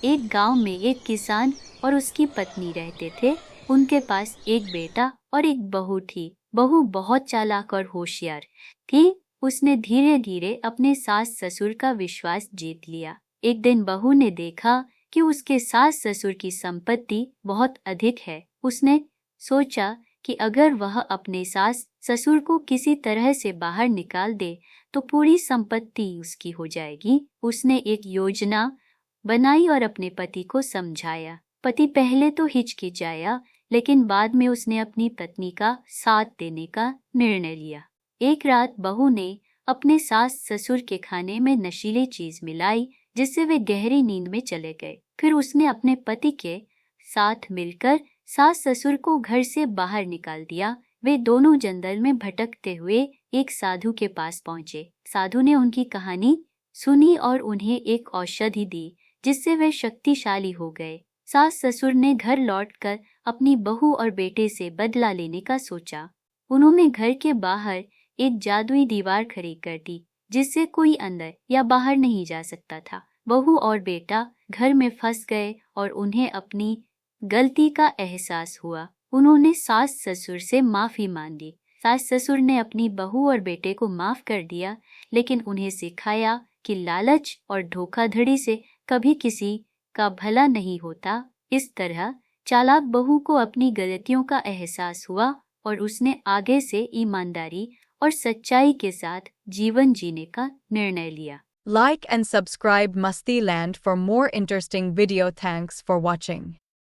एक गांव में एक किसान और उसकी पत्नी रहते थे। उनके पास एक बेटा और एक बहू थी। बहू बहुत चालाक और होशियार थी। उसने धीरे धीरे अपने सास ससुर का विश्वास जीत लिया। एक दिन बहू ने देखा कि उसके सास ससुर की संपत्ति बहुत अधिक है। उसने सोचा कि अगर वह अपने सास ससुर को किसी तरह से बाहर निकाल दे तो पूरी संपत्ति उसकी हो जाएगी। उसने एक योजना बनाई और अपने पति को समझाया। पति पहले तो हिचकिचाया, लेकिन बाद में उसने अपनी पत्नी का साथ देने का निर्णय लिया। एक रात बहू ने अपने सास ससुर के खाने में नशीली चीज मिलाई, जिससे वे गहरी नींद में चले गए। फिर उसने अपने पति के साथ मिलकर सास ससुर को घर से बाहर निकाल दिया। वे दोनों जंगल में भटकते हुए एक साधु के पास पहुंचे। साधु ने उनकी कहानी सुनी और उन्हें एक औषधि दी, जिससे वे शक्तिशाली हो गए। सास ससुर ने घर लौटकर अपनी बहू और बेटे से बदला लेने का सोचा। उन्होंने घर के बाहर एक जादुई दीवार खड़ी कर दी, जिससे कोई अंदर या बाहर नहीं जा सकता था। बहू और बेटा घर में फंस गए और उन्हें अपनी गलती का एहसास हुआ। उन्होंने सास ससुर से माफी मांगी। सास ससुर ने अपनी बहू और बेटे को माफ कर दिया, लेकिन उन्हें सिखाया कि लालच और धोखाधड़ी से कभी किसी का भला नहीं होता। इस तरह चालाक बहू को अपनी गलतियों का एहसास हुआ और उसने आगे से ईमानदारी और सच्चाई के साथ जीवन जीने का निर्णय लिया। Like and subscribe Musti Land for more interesting video. Thanks for watching.